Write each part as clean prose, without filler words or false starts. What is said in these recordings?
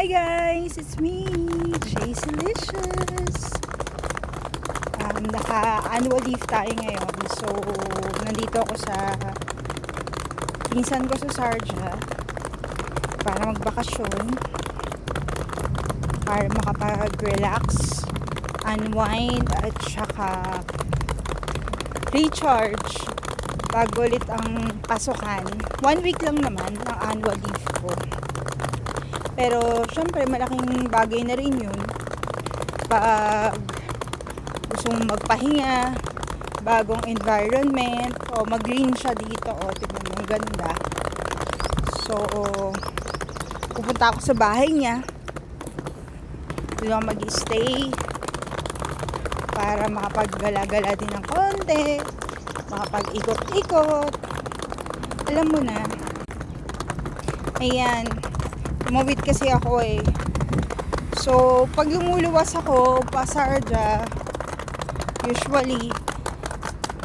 Hi guys! It's me, Jaycelicious. Naka-annual leave tayo ngayon. So, nandito ako sa pinsan ko sa Sharjah para magbakasyon, para makapag-relax, unwind, at saka recharge bago ulit ang pasukan. 1 week lang naman ang annual leave ko. Pero, syempre, malaking bagay na rin yun. Pag gusto mong magpahinga, bagong environment, o mag-green siya dito, o tignan mo, ang ganda. So, pupunta ako sa bahay niya. Doon ako mag-stay para makapag-gala-gala din ng konti, makapag-ikot-ikot. Alam mo na. Ayan. Tumawid kasi ako eh. So, pag lumuluwas ako pa Sharjah, usually,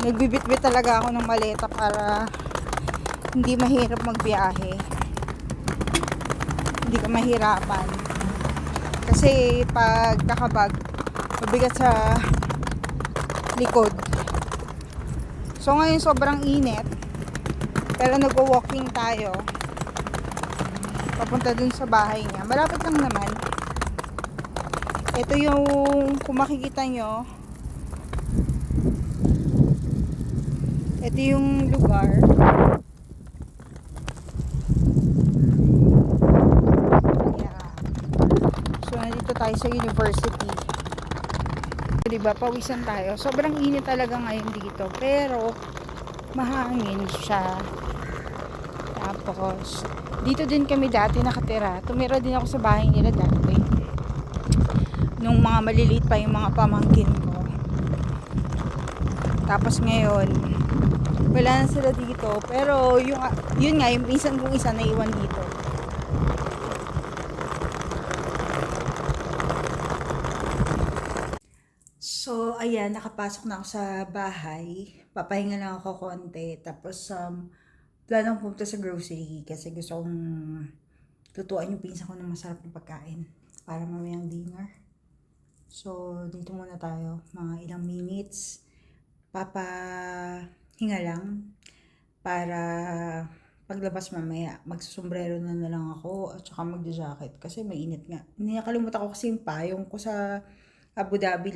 nagbibitbit talaga ako ng maleta para hindi mahirap magbiyahe. Hindi ka mahirapan. Kasi pag nakabag, mabigat sa likod. So, ngayon sobrang init. Pero nag-walking tayo. Papunta dun sa bahay niya. Malapit lang naman. Ito yung, kung makikita nyo, ito yung lugar. Yeah. So, nandito tayo sa university. Diba, pawisan tayo. Sobrang init talaga ngayon dito. Pero, mahangin siya. Tapos, dito din kami dati nakatira. Tumira din ako sa bahay nila dati. Nung mga maliliit pa yung mga pamangkin ko. Tapos ngayon, wala na sila dito. Pero yun nga, yung pinsan kong isa naiwan dito. So, ayan, nakapasok na ako sa bahay. Papahinga lang ako konti. Tapos, planong pumunta sa grocery kasi gusto kong tutuan yung pinsan ko ng masarap na pagkain para mamayang dinner. So, dito muna tayo. Mga ilang minutes. Papahinga lang para paglabas mamaya, magsusombrero na lang ako at saka magja-jacket kasi mainit nga. Nakalimutan ko kasi yung payong ko sa Abu Dhabi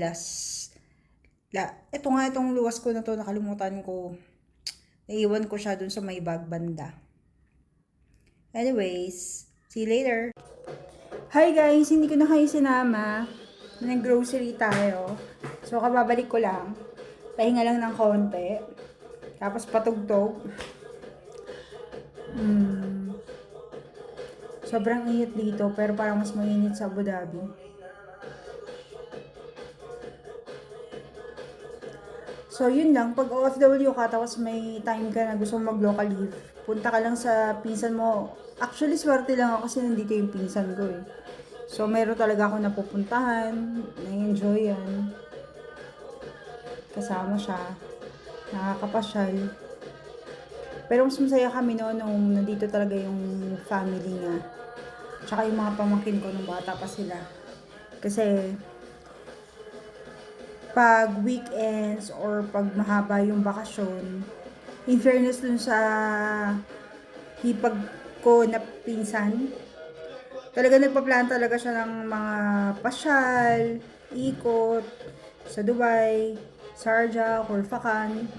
ito nga itong luwas ko na to, nakalimutan ko. Naiwan ko siya dun sa may bag banda. Anyways, see you later. Hi guys, hindi ko na kayo sinama. Nag-grocery tayo. So, kababalik ko lang. Pahinga lang ng konti. Tapos patugtog. Sobrang init dito, pero parang mas mainit sa Abu Dhabi. So, yun lang. Pag OFW ka, tapos may time ka na gusto mong mag-local leave, punta ka lang sa pinsan mo. Actually, swerte lang ako kasi nandito yung pinsan ko eh. So, meron talaga ako napupuntahan, na-enjoy yan. Kasama siya, nakakapasyal. Pero mas masaya kami noon nung nandito talaga yung family niya. Tsaka yung mga pamangkin ko nung bata pa sila. Kasi, pag weekends or pag mahaba yung bakasyon, in fairness dun sa hipag ko na pinsan, talaga nagpa-plan talaga siya ng mga pasyal, ikot, sa Dubai, Sharjah, Khorfakan,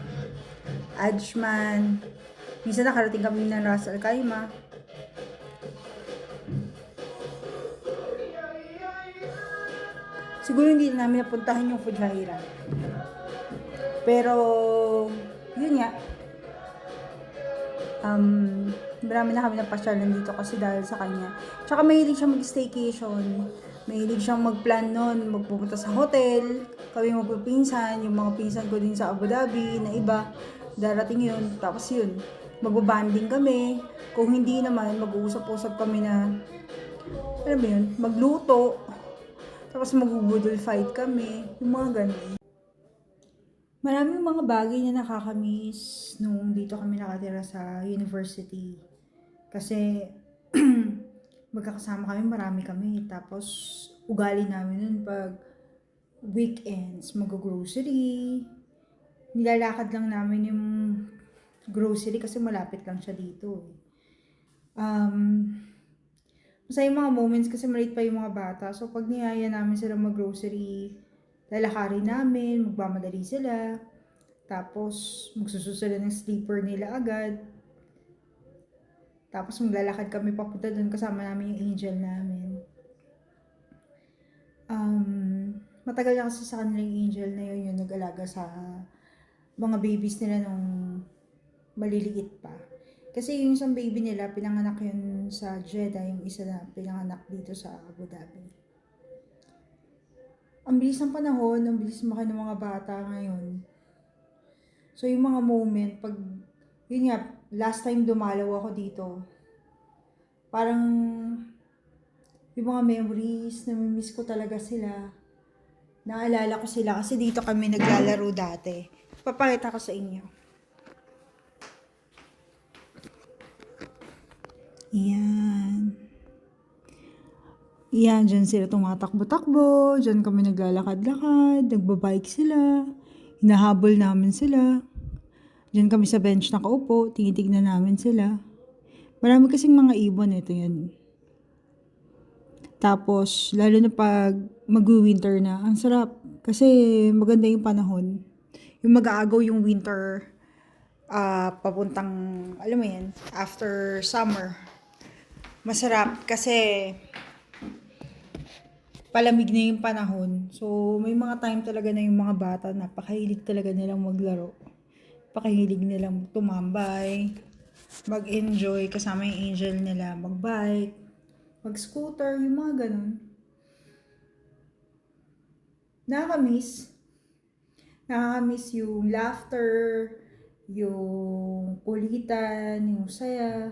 Ajman. Minsan nakarating kami ng Ras Al Khaimah. Siguro hindi namin napuntahan yung Fujairah. Pero, yun nga. Marami na kami napasyalan dito kasi dahil sa kanya. Tsaka mahilig siya mag-staycation. Mahilig siyang mag-plan nun, magpupunta sa hotel. Kami magpipinsan, yung mga pinsan ko din sa Abu Dhabi na iba. Darating yun. Tapos yun, magbabanding kami. Kung hindi naman, mag-uusap-usap kami na, alam mo yun, magluto. Tapos mag-budol fight kami. Yung mga ganun. Maraming mga bagay na nakakamiss nung dito kami nakatira sa university. Kasi magkakasama kami, marami kami. Tapos, ugali namin nun pag weekends, mag-grocery. Nilalakad lang namin yung grocery kasi malapit lang siya dito. Masaya yung mga moments kasi maliit pa yung mga bata. So, pag niyaya namin sila mag-grocery, lalakarin namin, magmamadali sila. Tapos, magsusunod sila ng sleeper nila agad. Tapos, maglalakad kami papunta doon kasama namin yung angel namin. Matagal na kasi sa kanila yung angel na yun yung nag-alaga sa mga babies nila nung maliliit pa. Kasi yung isang baby nila, pinanganak yun sa Jeddah, yung isa na pinanganak dito sa Abu Dhabi. Ang bilis ng panahon, ang bilis lumaki ng mga bata ngayon. So yung mga moment, pag, yun nga, last time dumalaw ako dito, parang yung mga memories, namimiss ko talaga sila. Naalala ko sila kasi dito kami naglalaro dati. Papakita ko sa inyo. Yan. Yan, dyan sila tumatakbo-takbo. Dyan kami naglalakad-lakad. Nagbabike sila. Hinahabol namin sila. Dyan kami sa bench nakaupo. Tinitignan namin sila. Marami kasing mga ibon. Ito yan. Tapos, lalo na pag mag-winter na, ang sarap. Kasi maganda yung panahon. Yung mag-aagaw yung winter, papuntang, alam mo yan, after summer. Masarap kasi palamig na yung panahon. So, may mga time talaga na yung mga bata, napakahilig talaga nilang maglaro. Napakahilig nilang tumambay, mag-enjoy kasama yung angel nila, mag-bike, mag-scooter, yung mga ganun. Nakakamiss. Nakakamiss yung laughter, yung kulitan, yung saya.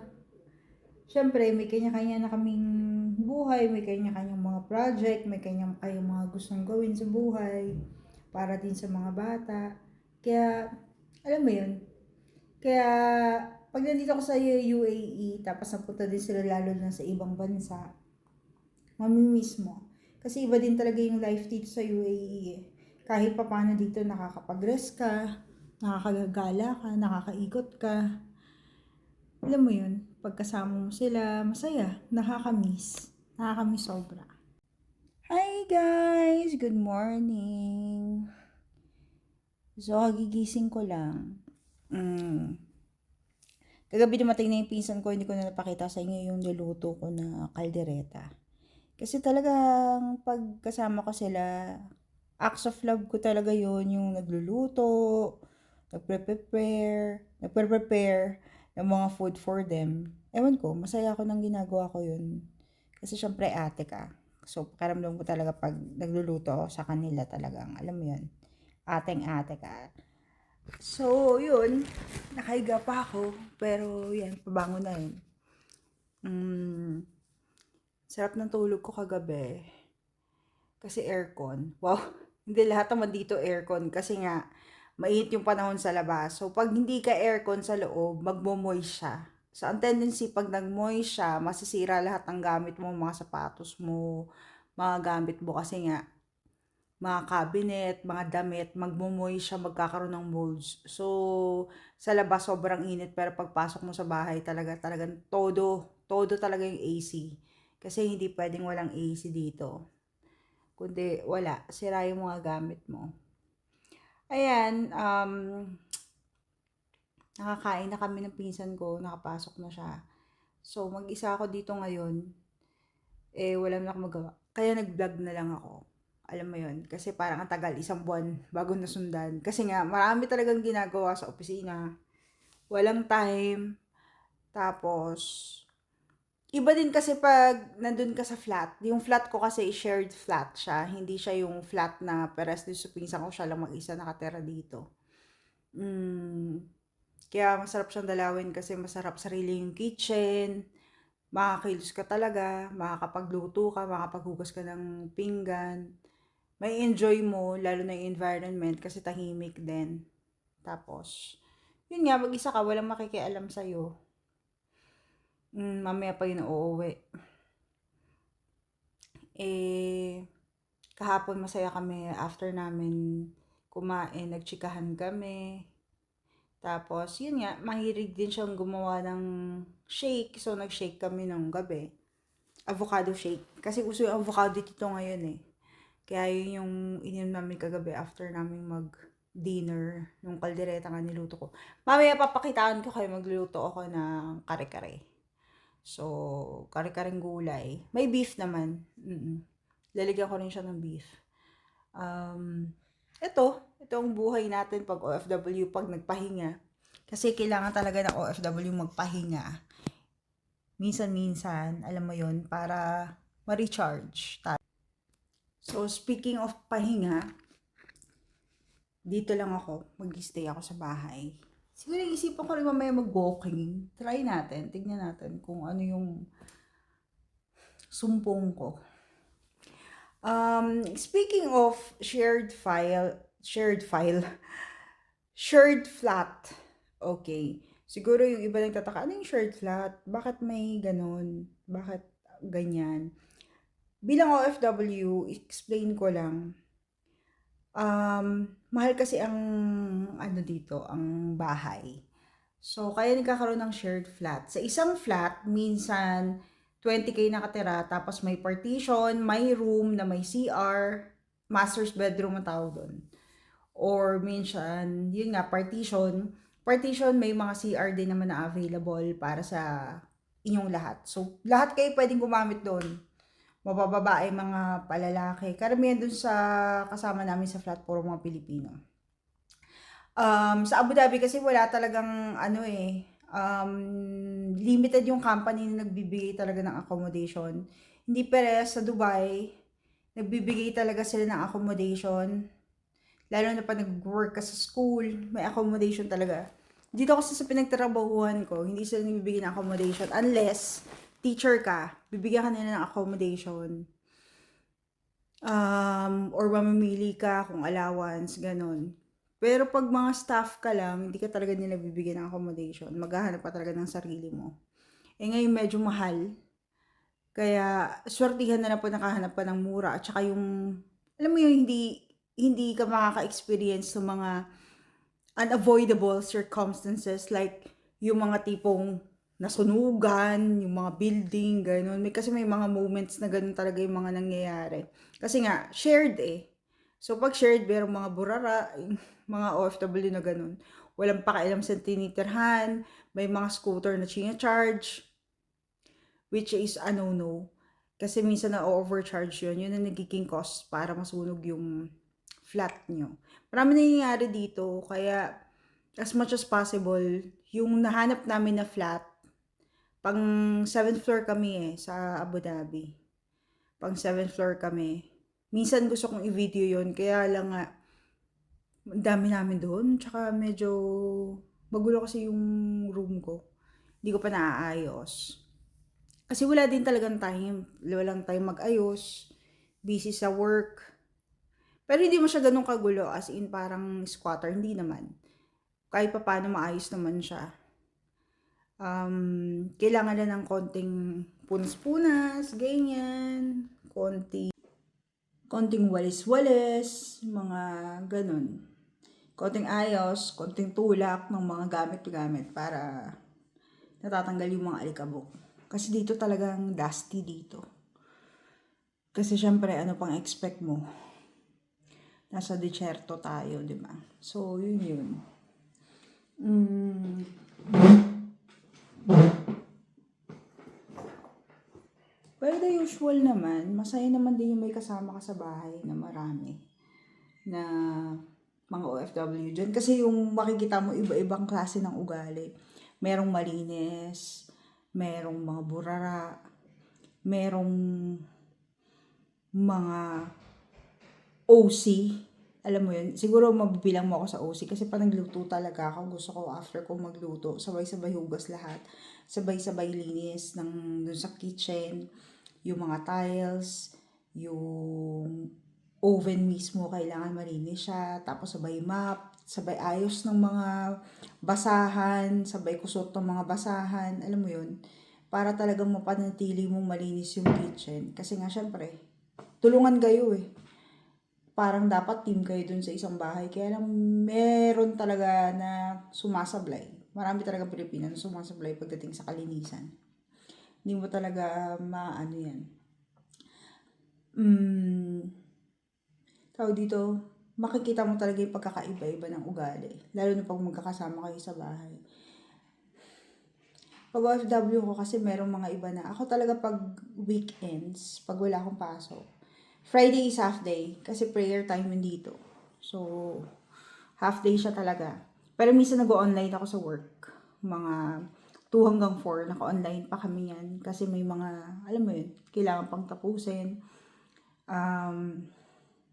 Siyempre, may kanya-kanya na kaming buhay, may kanya-kanyang mga project, may kanya-kanyang mga gustong gawin sa buhay, para din sa mga bata. Kaya, alam mo yun, kaya pag nandito ako sa UAE, tapos napunta din sila lalo na sa ibang bansa, mamimiss mo. Kasi iba din talaga yung life dito sa UAE eh. Kahit pa paano dito nakakapag-rest ka, nakakagala ka, nakakaikot ka. Alam mo yun, pagkasama mo sila, masaya, nakakamiss. Nakakamiss sobra. Hi guys! Good morning! So, kagigising ko lang. Kagabi dumating na yung pinsan ko, hindi ko na napakita sa inyo yung niluto ko na kaldereta. Kasi talagang pagkasama ko sila, acts of love ko talaga yun, yung nagluluto, nagpre-prepare ng mga food for them. Ewan ko, masaya ako nang ginagawa ko yun. Kasi syempre ate ka. So, pakiramdam ko talaga pag nagluluto ako sa kanila talagang, alam mo yun, ateng-ate ka. So, yun, nakahiga pa ako, pero yan, pabangon na yun. Sarap ng tulog ko kagabi. Kasi aircon. Wow, hindi lahat naman dito aircon kasi nga mainit yung panahon sa labas. So pag hindi ka aircon sa loob, magmo-moist siya. So ang tendency pag nag-moist siya, masisira lahat ng gamit mo, mga sapatos mo, mga gamit mo kasi nga mga cabinet, mga damit, magmo-moist siya, magkakaroon ng molds. So sa labas sobrang init pero pagpasok mo sa bahay talagang todo talaga yung AC. Kasi hindi pwedeng walang AC dito. Kundi wala, sira yung mga gamit mo. Ayan, nakakain na kami ng pinsan ko, nakapasok na siya. So, mag-isa ako dito ngayon, wala na akong magawa. Kaya nag-vlog na lang ako. Alam mo yun, kasi parang ang tagal, isang buwan bago nasundan. Kasi nga, marami talagang ginagawa sa opisina. Walang time. Tapos, iba din kasi pag nandun ka sa flat. Yung flat ko kasi shared flat siya. Hindi siya yung flat na peres din sa pinsan ko. Siya lang mag-isa nakatira dito. Kaya masarap siyang dalawin kasi masarap sarili yung kitchen. Makakilos ka talaga. Makakapagluto ka. Makakapaghugas ka ng pinggan. May enjoy mo. Lalo na yung environment kasi tahimik din. Tapos, yun nga, mag-isa ka. Walang makikialam sa'yo. Mamaya pa yun uuwi. Eh, kahapon masaya kami after namin kumain, nagchikahan kami. Tapos, yun nga, mahilig din siyang gumawa ng shake. So, nag-shake kami nung gabi. Avocado shake. Kasi uso yung avocado dito ngayon eh. Kaya yun yung ininom namin kagabi after namin mag-dinner. Yung kaldereta nga niluto ko. Mamaya papakitaan ko kayo, magluluto ako ng kare-kare. So, kare-kareng gulay. May beef naman. Lalagyan ko rin siya ng beef. Ito ang buhay natin pag OFW, pag nagpahinga. Kasi kailangan talaga ng OFW magpahinga. Minsan-minsan, alam mo yon para ma-recharge tayo. So, speaking of pahinga, dito lang ako, mag-stay ako sa bahay. Siguro isipan ko rin mamaya mag-walking. Try natin, tignan natin kung ano yung sumpong ko. Speaking of shared flat. Okay. Siguro yung iba lang tataka, ano yung shared flat? Bakit may ganun? Bakit ganyan? Bilang OFW, explain ko lang. Mahal kasi ang dito, ang bahay. So, kaya nagkakaroon ng shared flat. Sa isang flat, minsan 20K nakatira, tapos may partition, may room na may CR, master's bedroom ang tawag doon. Or minsan, yun nga, partition. Partition, may mga CR din naman na available para sa inyong lahat. So, lahat kayo pwedeng gumamit doon. Mabababae, mga palalaki. Karamihan dun sa kasama namin sa flat, puro mga Pilipino. Sa Abu Dhabi kasi wala talagang limited yung company na nagbibigay talaga ng accommodation. Hindi parehas sa Dubai, nagbibigay talaga sila ng accommodation. Lalo na pag nag-work ka sa school, may accommodation talaga. Dito kasi sa pinagtrabahuhan ko, hindi sila nagbibigay ng accommodation unless teacher ka, bibigyan ka nila ng accommodation. Or mamimili ka kung allowance, ganun. Pero pag mga staff ka lang, hindi ka talaga nila bibigyan ng accommodation. Maghahanap ka talaga ng sarili mo. Eh ngayon medyo mahal. Kaya swertihan na lang po nakahanap ka ng mura. At saka yung, alam mo yung hindi ka makaka-experience ng mga unavoidable circumstances like yung mga tipong nasunugan, yung mga building, gano'n. Kasi may mga moments na gano'n talaga yung mga nangyayari. Kasi nga, shared eh. So, pag shared, merong mga burara, mga OFW na gano'n. Walang pakialam sa tinitirhan, may mga scooter na charge, which is a no-no. Kasi minsan na-overcharge yun. Yun ang nagiging cost para masunog yung flat nyo. Marami nangyayari dito, kaya as much as possible, yung nahanap namin na flat, pang 7th floor kami sa Abu Dhabi. Pang 7th floor kami. Minsan gusto kong i-video yon, kaya lang nga, dami namin doon. Tsaka medyo magulo kasi yung room ko. Hindi ko pa naaayos. Kasi wala din talagang time. Walang time mag-ayos. Busy sa work. Pero hindi mo siya ganun kagulo, as in parang squatter. Hindi naman. Kahit pa paano maayos naman siya. Kailangan na ng konting punas-punas, ganyan, konting walis-walis, mga ganun. Konting ayos, konting tulak ng mga gamit-gamit para natatanggal yung mga alikabok. Kasi dito talagang dusty dito. Kasi syempre, ano pang expect mo? Nasa desierto tayo, di ba? So, yun. Pero the usual naman, masaya naman din yung may kasama ka sa bahay na marami na mga OFW dyan. Kasi yung makikita mo iba-ibang klase ng ugali. Merong malinis, merong mga burara, merong mga OC. Alam mo yun, siguro mabibilang mo ako sa OC kasi pag nagluto talaga ako, gusto ko after ko magluto, sabay-sabay hugas lahat, sabay-sabay linis ng dun sa kitchen, yung mga tiles, yung oven mismo, kailangan malinis siya, tapos sabay mop, sabay ayos ng mga basahan, sabay kusot ng mga basahan, alam mo yun, para talagang mapanatili mong malinis yung kitchen. Kasi nga syempre, tulungan kayo eh. Parang dapat team kayo dun sa isang bahay. Kaya lang meron talaga na sumasablay. Marami talaga Pilipino na sumasablay pagdating sa kalinisan. Hindi mo talaga maano yan. Tawag dito, makikita mo talaga yung pagkakaiba-iba ng ugali. Lalo na pag magkakasama kayo sa bahay. Pag OFW ko kasi merong mga iba na. Ako talaga pag weekends, pag wala akong pasok. Friday is half day kasi prayer time yun dito. So, half day siya talaga. Pero minsan nag-online ako sa work. Mga 2 hanggang 4, naka-online pa kami yan. Kasi may mga, alam mo yun, kailangan pang tapusin.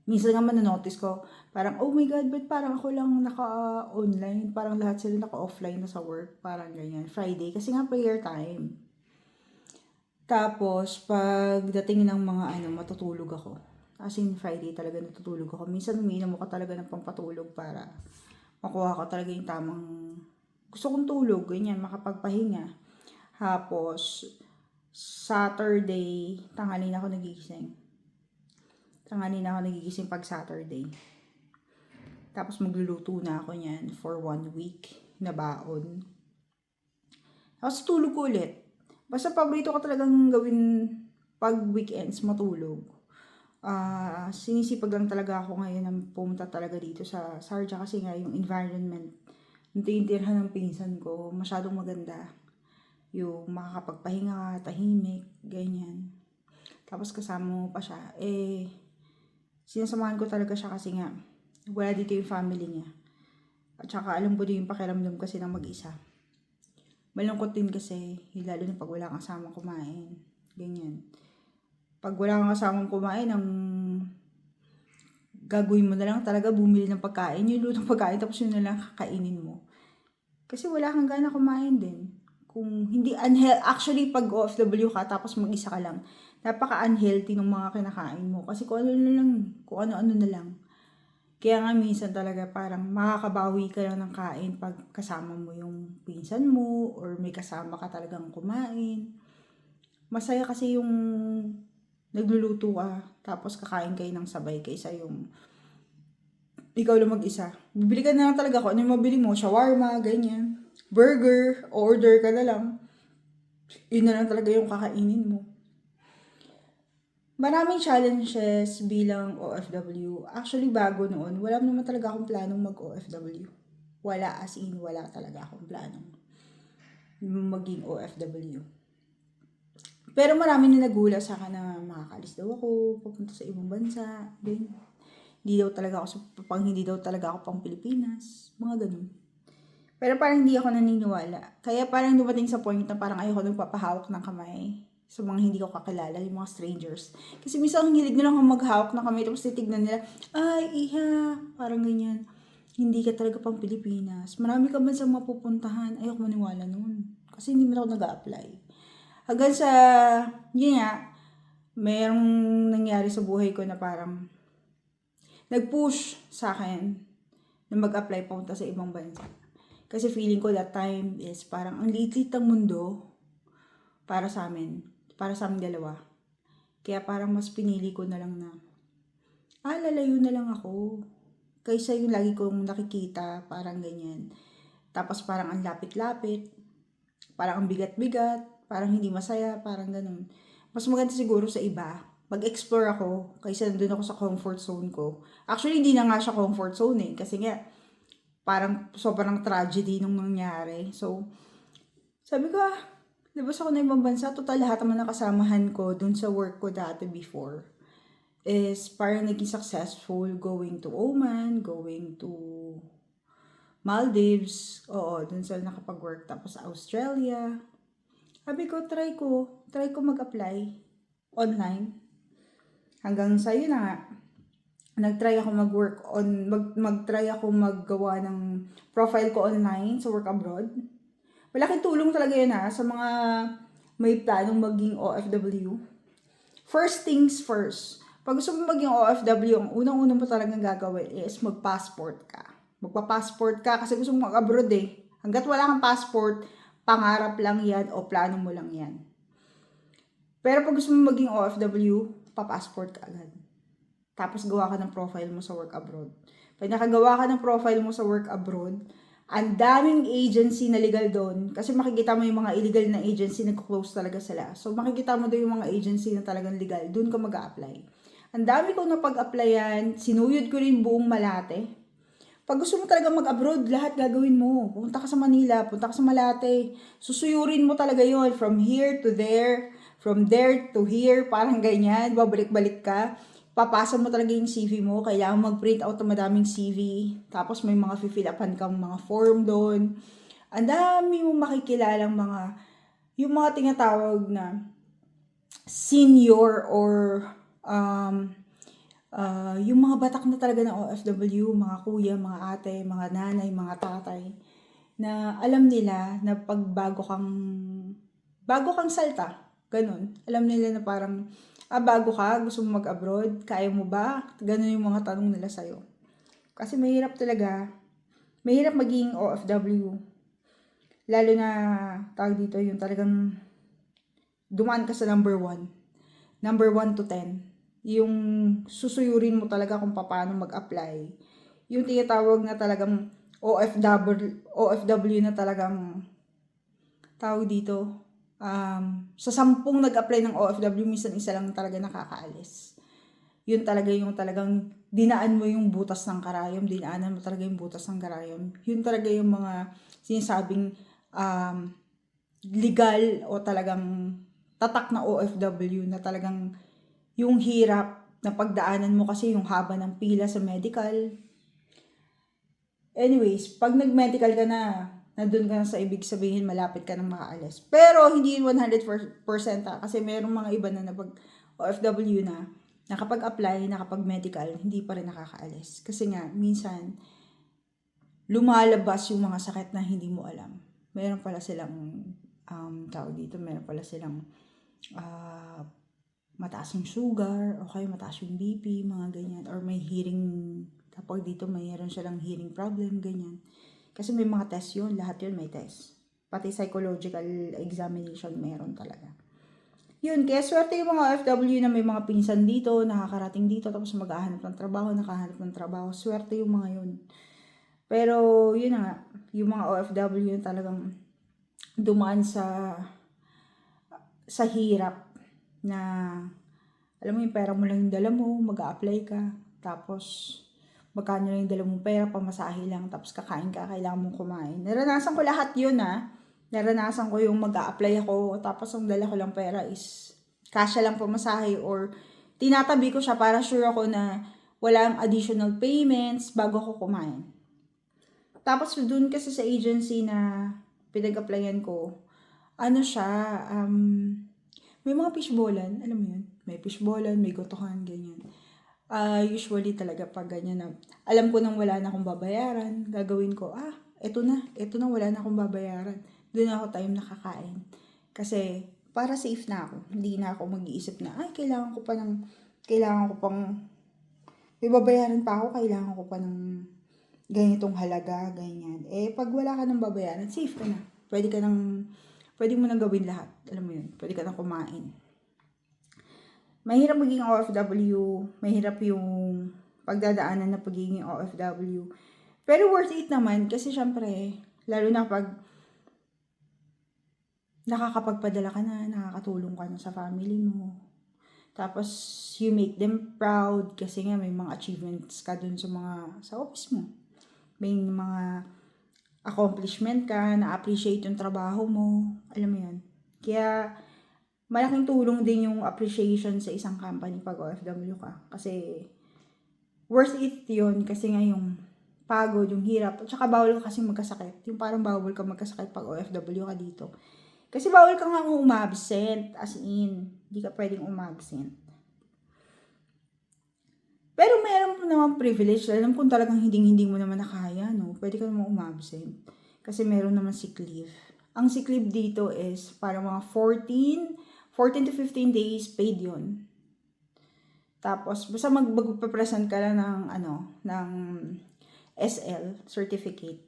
Minsan nga manonotice ko, parang, oh my God, but parang ako lang naka-online. Parang lahat sila naka-offline na sa work. Parang ganyan. Friday, kasi nga prayer time. Tapos, pagdating ng mga matutulog ako. As in, Friday talaga natutulog ako. Minsan, umiinom ako talaga ng pampatulog para makuha ko talaga yung tamang gusto kong tulog. Ganyan, makapagpahinga. Tapos, Saturday, tanghali na ako nagigising. Pag Saturday. Tapos, magluluto na ako niyan for 1 week na baon. Tapos, tulog ko ulit. Basta paborito ko talagang gawin pag weekends matulog. Sinisipag lang talaga ako ngayon na pumunta talaga dito sa Sarja kasi nga yung environment yung tinitirhan ng pinsan ko masyadong maganda. Yung makakapagpahinga, tahimik, ganyan. Tapos kasama mo pa siya. Sinasamahan ko talaga siya kasi nga wala dito yung family niya. At saka alam ko din yung pakiramdam kasi ng mag-isa. Malungkot din kasi, lalo na pag wala kang kasamang kumain. Ganyan. Pag wala kang kasamang kumain, ang gagawin mo na lang talaga bumili ng pagkain. Yung lutong pagkain, tapos yun na lang kakainin mo. Kasi wala kang gana kumain din. Kung hindi actually pag OFW ka, tapos mag-isa ka lang, napaka-unhealthy ng mga kinakain mo. Kasi kung ano-ano na lang. Kaya nga minsan talaga parang makakabawi ka lang ng kain pag kasama mo yung pinsan mo or may kasama ka talagang kumain. Masaya kasi yung nagluluto ka tapos kakain kayo ng sabay kaysa yung ikaw lang mag-isa. Bibili ka na lang talaga kung ano yung mabili mo, shawarma, ganyan, burger, order ka na lang. Yun na lang talaga yung kakainin mo. Maraming challenges bilang OFW. Actually, bago noon, wala naman talaga akong planong mag-OFW. Wala, as in, wala talaga akong planong maging OFW. Pero marami na nagula sa akin na makakalis daw ako, papunta sa ibang bansa, hindi daw talaga ako pang Pilipinas, mga ganun. Pero parang hindi ako naniniwala. Kaya parang dumating sa point na parang ayoko nagpapahawak ng kamay sa mga hindi ko kakilala, yung mga strangers. Kasi minsan ang hilig nila akong maghawak ng kamay tapos titignan nila, ay, iha, parang ganyan. Hindi ka talaga pang Pilipinas. Marami ka ba sa mapupuntahan? Ayoko maniwala nun. Kasi hindi mo ako nag-a-apply. Hanggang sa, yun nga, mayroong nangyari sa buhay ko na parang nag-push sa akin na mag-apply papunta sa ibang bansa. Kasi feeling ko that time is parang ang liit-liit ng mundo para sa amin dalawa. Kaya parang mas pinili ko na lang na, lalayo na lang ako. Kaysa yung lagi kong nakikita, parang ganyan. Tapos parang ang lapit-lapit, parang ang bigat-bigat, parang hindi masaya, parang ganun. Mas maganda siguro sa iba. Mag-explore ako, kaysa nandun ako sa comfort zone ko. Actually, hindi na nga siya comfort zone eh. Kasi nga, parang sobrang tragedy nung nangyari. So, sabi ko, labas ako na ibang bansa. Total, lahat naman nakasamahan ko dun sa work ko dati before is parang naging successful going to Oman, going to Maldives. Oo, dun sa nakapag-work. Tapos Australia. Sabi ko, try ko mag-apply online. Hanggang sa yun na nga, nag-try ako mag-try ako maggawa ng profile ko online sa work abroad. Malaking tulong talaga yun sa mga may planong maging OFW. First things first. Pag gusto mo maging OFW, ang unang-unang mo talagang gagawin is mag-passport ka. Magpa-passport ka kasi gusto mo mag-abroad eh. Hanggat wala kang passport, pangarap lang yan o plano mo lang yan. Pero pag gusto mo maging OFW, pa-passport ka agad. Tapos gawa ka ng profile mo sa work abroad. Pag nakagawa ka ng profile mo sa work abroad, ang daming agency na legal doon. Kasi makikita mo yung mga illegal na agency, nag-close talaga sila. So makikita mo doon yung mga agency na talagang legal. Doon ka mag-a-apply. Ang dami ko na pag-applyan. Sinuyod ko rin buong Malate. Pag gusto mo talaga mag-abroad, lahat gagawin mo. Punta ka sa Manila, punta ka sa Malate. Susuyurin mo talaga yon from here to there, from there to here, parang ganyan. Babalik-balik ka. Papasa mo talaga yung CV mo. Kailangan mag-print out ng madaming CV. Tapos may mga fill upan kang mga form doon. Ang dami mong makikilalang yung mga tinatawag na senior or yung mga batak na talaga ng OFW, mga kuya, mga ate, mga nanay, mga tatay, na alam nila na pag bago kang salta, ganun. Alam nila na parang, bago ka, gusto mo mag-abroad, kaya mo ba? Ganun yung mga tanong nila sa'yo. Kasi mahirap talaga, mahirap maging OFW. Lalo na, tawag dito, yung talagang dumaan ka sa number 1 to 10. Yung susuyurin mo talaga kung paano mag-apply. Yung tinatawag na talagang OFW na talagang tawag dito, sa 10 nag-apply ng OFW, minsan isa lang talaga nakakaalis. Yun talaga yung talagang dinaan mo yung butas ng karayom, dinaanan mo talaga yung butas ng karayom. Yun talaga yung mga sinasabing legal o talagang tatak na OFW na talagang yung hirap na pagdaanan mo kasi yung haba ng pila sa medical. Anyways, pag nag-medical ka na, nandun ka na sa ibig sabihin, malapit ka nang makaalis. Pero hindi 100% kasi mayroong mga iba na pag OFW na nakapag-apply, nakapag-medical, hindi pa rin nakakaalis. Kasi nga, minsan, lumalabas yung mga sakit na hindi mo alam. Meron pala silang, meron pala silang mataas yung sugar, o kaya mataas yung BP, mga ganyan. Or may hearing, tapos dito mayroon silang hearing problem, ganyan. Kasi may mga test yun, lahat yun may test. Pati psychological examination meron talaga. Yun, kaya swerte yung mga OFW na may mga pinsan dito, nakakarating dito, tapos nakahanap ng trabaho. Swerte yung mga yun. Pero, yun nga, yung mga OFW yung talagang dumaan sa hirap na, alam mo yung pera mo lang yung dala mo, mag-a-apply ka, tapos magkano lang yung dala mong pera, pamasahe lang, tapos kakain ka, kailangan mong kumain. Naranasan ko lahat yun Naranasan ko yung mag-a-apply ako, tapos ang dala ko lang pera is kasya lang pamasahe or tinatabi ko siya para sure ako na walang additional payments bago ako kumain. Tapos dun kasi sa agency na pinag-applyan ko, may mga fishballan, alam mo yun? May fishballan, may gotohan, ganyan. Usually talaga pag ganyan na, alam ko nang wala na akong babayaran, gagawin ko, eto na, wala na akong babayaran. Doon ako time nakakain. Kasi, para safe na ako. Hindi na ako mag-iisip na, kailangan ko pang, may babayaran pa ako, kailangan ko pa ng ganitong halaga, ganyan. Pag wala ka nang babayaran, safe ka na. Pwede mo nang gawin lahat. Alam mo yun, pwede ka nang kumain. Mahirap maging OFW, mahirap yung pagdadaanan na pagiging OFW. Pero worth it naman kasi syempre, lalo na pag nakakapagpadala ka na, nakakatulong ka na sa family mo. Tapos, you make them proud kasi nga may mga achievements ka dun sa office mo. May mga accomplishment ka, na-appreciate yung trabaho mo. Alam mo yun. Kaya, malaking tulong din yung appreciation sa isang company pag OFW ka. Kasi, worth it yun kasi nga yung pagod, yung hirap. At saka bawal ka kasi magkasakit. Yung parang bawal ka magkasakit pag OFW ka dito. Kasi bawal ka nga umabsent, as in, hindi ka pwedeng umabsent. Pero meron mo naman privilege, alam kung talagang hindi mo naman nakaya, no? Pwede ka naman umabsent. Kasi meron naman sick leave. Ang sick leave dito is parang mga 14 to 15 days paid yun. Tapos, basta magpapresent ka lang ng SL, certificate.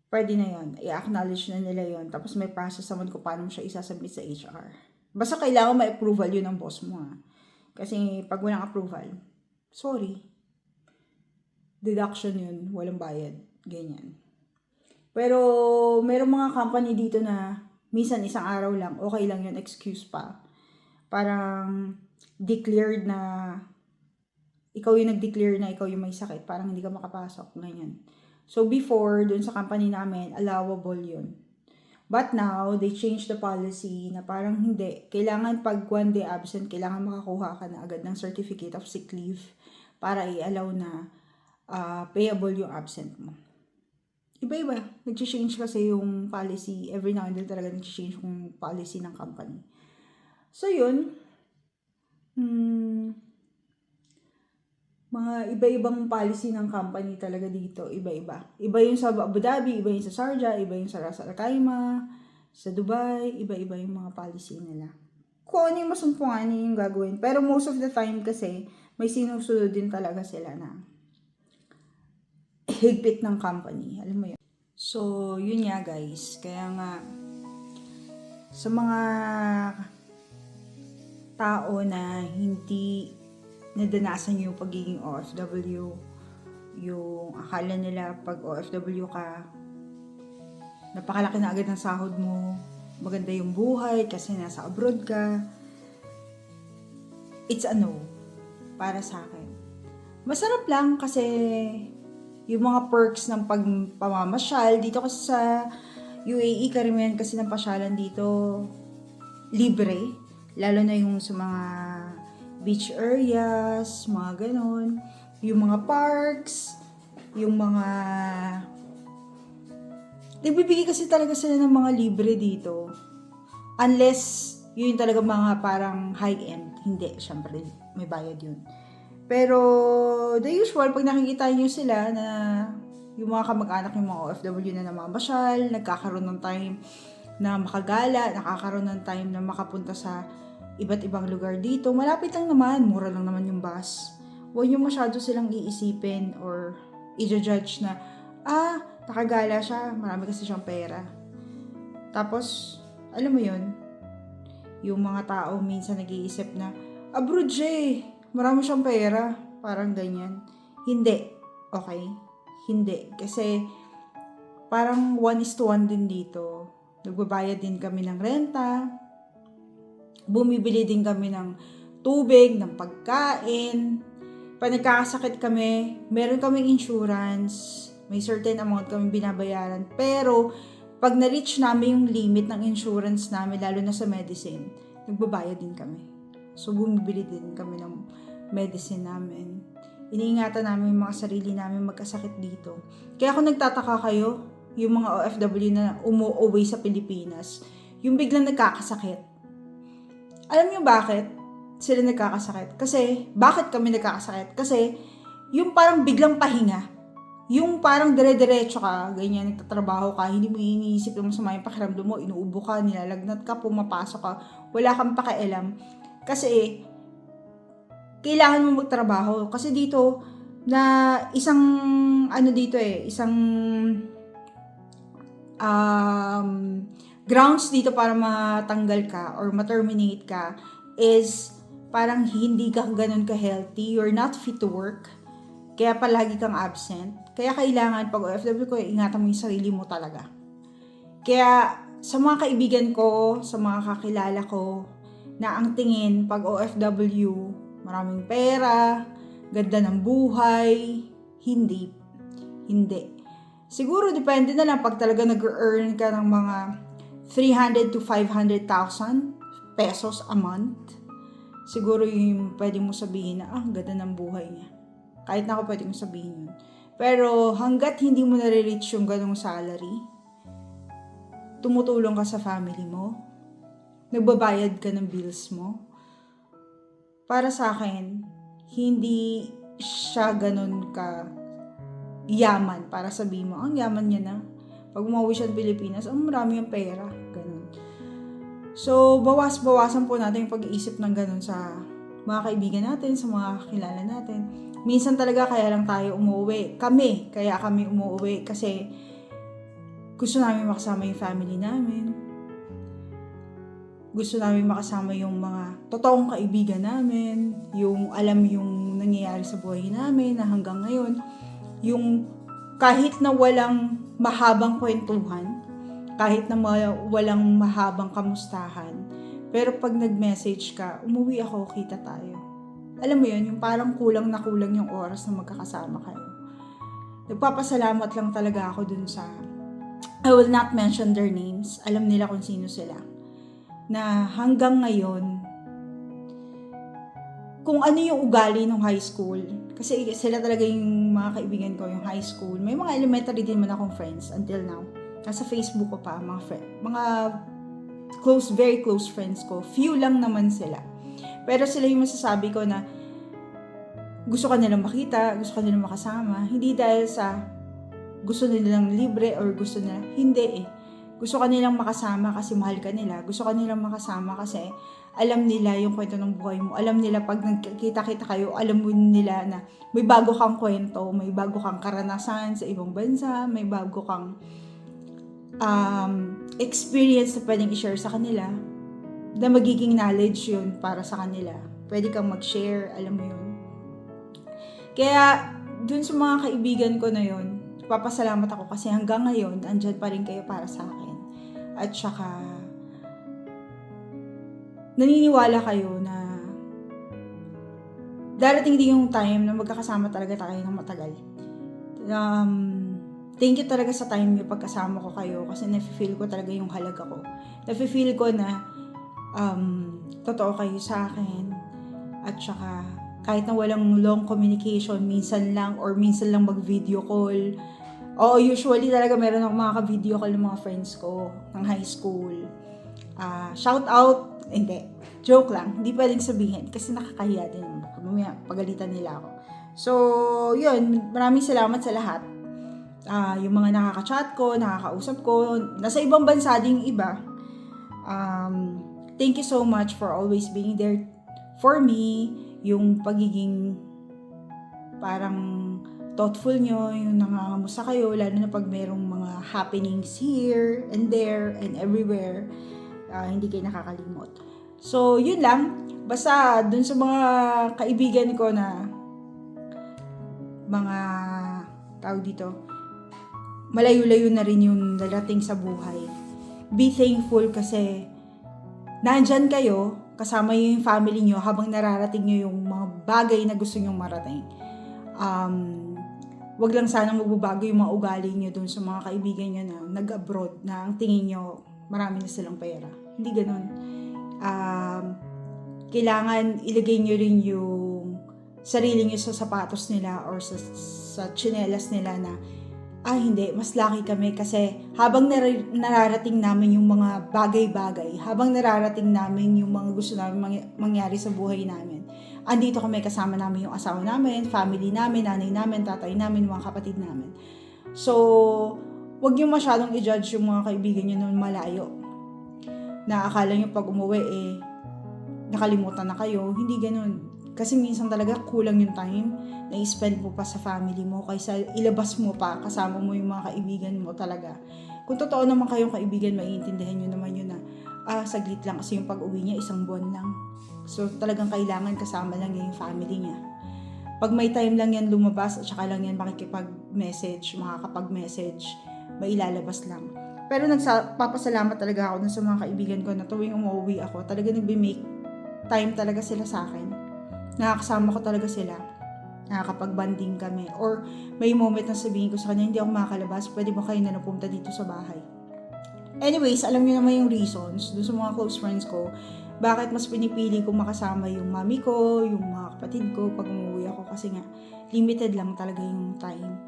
Pwede na yun. I-acknowledge na nila yun. Tapos may process naman kung paano mo siya isasubmit sa HR. Basta kailangan may approval yun ng boss mo. Kasi pag walang approval, sorry, deduction yun, walang bayad, ganyan. Pero merong mga company dito na minsan isang araw lang, okay lang yun, excuse pa. Parang declared na ikaw yung nag-declare na ikaw yung may sakit, parang hindi ka makapasok, ganyan. So before, dun sa company namin, allowable yun. But now, they changed the policy na parang hindi. Kailangan pag 1 day absent, kailangan makakuha ka na agad ng certificate of sick leave para i-allow na payable yung absent mo. Iba-iba. Nag-change kasi yung policy. Every now and then talaga nag-change yung policy ng company. So yun. Mga iba-ibang policy ng company talaga dito. Iba-iba. Iba yung sa Abu Dhabi, iba yung sa Sharjah, iba yung sa Ras Al Khaimah, sa Dubai, iba-iba yung mga policy nila. Kung ano yung masumpungan yung gagawin. Pero most of the time kasi, may sinusunod din talaga sila na higpit ng company. Alam mo yun. So, yun nga guys. Kaya nga, sa mga tao na hindi nadanasan yung pagiging OFW, yung akala nila pag OFW ka, napakalaki na agad ng sahod mo, maganda yung buhay kasi nasa abroad ka. It's a no para sa akin. Masarap lang kasi yung mga perks ng pamamasyal dito kasi sa UAE, karamihan kasi ng pasyalan dito libre, lalo na yung sa mga beach areas, mga ganon, yung mga parks, yung mga nagbibigay kasi talaga sila ng mga libre dito, unless yun talaga mga parang high-end, hindi, syempre may bayad yun. Pero the usual, pag nakikita nyo sila na yung mga kamag-anak yung mga OFW na namamasyal, nagkakaroon ng time na makagala, nakakaroon ng time na makapunta sa iba't ibang lugar dito, malapit lang naman, mura lang naman yung bus. Huwag nyo masyado silang iisipin or i-judge na, nakagala siya, marami kasi siyang pera. Tapos, alam mo yun, yung mga tao minsan nag-iisip na, abroad siya, marami siyang pera, parang ganyan. Hindi, okay? Hindi, kasi parang 1:1 din dito. Nagbabayad din kami ng renta, bumibili din kami ng tubig, ng pagkain. Pag nagkakasakit kami, meron kaming insurance, may certain amount kami binabayaran. Pero, pag na-reach namin yung limit ng insurance namin, lalo na sa medicine, nagbabayad din kami. So, bumibili din kami ng medicine namin. Iniingatan namin yung mga sarili namin magkasakit dito. Kaya kung nagtataka kayo, yung mga OFW na umuwi sa Pilipinas, yung biglang nagkakasakit. Alam niyo bakit sila nagkakasakit? Kasi, bakit kami nagkakasakit? Kasi, yung parang biglang pahinga. Yung parang dire-diretso ka, ganyan, nagtatrabaho ka, hindi mo iniisip yung masama yung pakiramdam mo, inuubo ka, nilalagnat ka, pumapasok ka, wala kang pakialam. Kasi, kailangan mo magtrabaho. Kasi dito, na isang, isang grounds dito para matanggal ka or ma-terminate ka is parang hindi ka ganun ka-healthy, you're not fit to work, kaya palagi kang absent. Kaya kailangan pag OFW ko, ingatan mo yung sarili mo talaga. Kaya sa mga kaibigan ko, sa mga kakilala ko, na ang tingin pag OFW, maraming pera, ganda ng buhay, hindi. Siguro depende na lang pag talaga nag-earn ka ng mga 300 to 500,000 pesos a month. Siguro yung pwede mo sabihin na, ganda ng buhay niya. Kahit na ako pwede mo sabihin yun. Pero hanggat hindi mo nare-reach yung ganong salary, tumutulong ka sa family mo, nagbabayad ka ng bills mo, para sa akin, hindi siya ganon ka yaman para sabihin mo, ang yaman niya na. Pag umuwi siya sa Pilipinas, marami yung pera. Ganon. So, bawas-bawasan po natin yung pag-iisip ng ganon sa mga kaibigan natin, sa mga kilala natin. Minsan talaga kaya lang tayo umuwi. Kaya kami umuwi kasi gusto namin makasama yung family namin. gusto namin makasama yung mga totoong kaibigan namin, yung alam yung nangyayari sa buhay namin na hanggang ngayon, yung kahit na walang mahabang kwentuhan, kahit na walang mahabang kamustahan, pero pag nag-message ka, umuwi ako, kita tayo. Alam mo yun, yung parang kulang na kulang yung oras na magkakasama kayo. Nagpapasalamat lang talaga ako dun sa, I will not mention their names, alam nila kung sino sila, na hanggang ngayon, kung ano yung ugali ng high school, kasi sila talaga yung mga kaibigan ko, yung high school. May mga elementary din man akong friends until now. Nasa Facebook ko pa, mga close, very close friends ko. Few lang naman sila. Pero sila yung masasabi ko na gusto ka nilang makita, gusto ka nilang makasama. Hindi dahil sa gusto nilang libre or gusto nila, hindi eh. Gusto ka nilang makasama kasi mahal ka nila. Gusto ka nilang makasama kasi alam nila yung kwento ng buhay mo. Alam nila pag nagkita-kita kayo, alam mo nila na may bago kang kwento, may bago kang karanasan sa ibang bansa, may bago kang experience na pwedeng i-share sa kanila na magiging knowledge yun para sa kanila. Pwede kang mag-share, alam mo yun. Kaya, dun sa mga kaibigan ko na yun, papasalamat ako kasi hanggang ngayon, andyan pa rin kayo para sa akin. At saka, naniniwala kayo na darating din yung time na magkakasama talaga tayo ng matagal. Thank you talaga sa time niyo pagkasama ko kayo kasi nafe-feel ko talaga yung halaga ko. Nafe-feel ko na totoo kayo sa akin. At saka, kahit na walang long communication, minsan lang mag-video call. Oo, usually talaga meron akong mga ka-video call ng mga friends ko ng high school. Shout out, hindi. Joke lang, hindi pwedeng sabihin kasi nakakahiya din. Mamaya pagalitan nila ako. So, yun, maraming salamat sa lahat. Yung mga nakaka-chat ko, nakakausap ko, nasa ibang bansa ding iba. Thank you so much for always being there for me. Yung pagiging parang thoughtful nyo, yung nangangamusta kayo, lalo na pag merong mga happenings here and there and everywhere, hindi kayo nakakalimot. So, yun lang. Basta, dun sa mga kaibigan ko na mga tao dito, malayo-layo na rin yung darating sa buhay. Be thankful kasi nandyan kayo, kasama yung family nyo habang nararating nyo yung mga bagay na gusto nyong marating. Wag lang sanang magbabago yung mga ugali nyo dun sa mga kaibigan nyo na nag-abroad na ang tingin nyo marami na silang pera. Hindi ganun. Kailangan ilagay nyo rin yung sarili nyo sa sapatos nila or sa tsinelas nila na hindi, mas lucky kami kasi habang nararating namin yung mga bagay-bagay, habang nararating namin yung mga gusto namin mangyari sa buhay namin, andito kami kasama namin yung asawa namin, family namin, nanay namin, tatay namin, mga kapatid namin. So, wag yung masyadong i-judge yung mga kaibigan nyo na malayo. Na akala nyo pag umuwi, nakalimutan na kayo. Hindi ganun. Kasi minsan talaga kulang yung time na i-spend mo pa sa family mo kaysa ilabas mo pa, kasama mo yung mga kaibigan mo talaga. Kung totoo naman kayong kaibigan, maiintindihan nyo naman yun na saglit lang kasi yung pag-uwi niya, 1 buwan lang. So talagang kailangan kasama lang niya yung family niya. Pag may time lang yan lumabas at saka lang yan makikipag-message, makakapag-message, mailalabas lang. Pero nagpapasalamat talaga ako dun sa mga kaibigan ko na tuwing umuwi ako, talaga nagbe-make time talaga sila sa akin. Nakakasama ko talaga sila. Nakakapag-banding kami. Or may moment na sabihin ko sa kanya, hindi ako makakalabas, pwede ba kayo na napunta dito sa bahay? Anyways, alam niyo naman yung reasons doon sa mga close friends ko, bakit mas pinipili kong makasama yung mami ko, yung mga kapatid ko pag umuwi ako kasi nga, limited lang talaga yung time.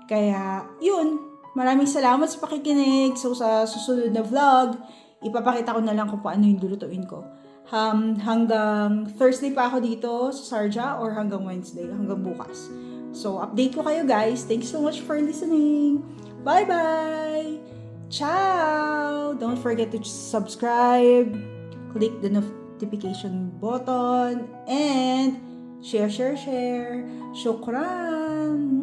Kaya, yun. Maraming salamat sa pakikinig. So, sa susunod na vlog, ipapakita ko na lang kung paano yung lulutuin ko. Hanggang Thursday pa ako dito sa Sharjah or hanggang Wednesday, hanggang bukas. So, update ko kayo guys. Thanks so much for listening. Bye-bye! Ciao! Don't forget to subscribe, click the notification button, and share. Shukran!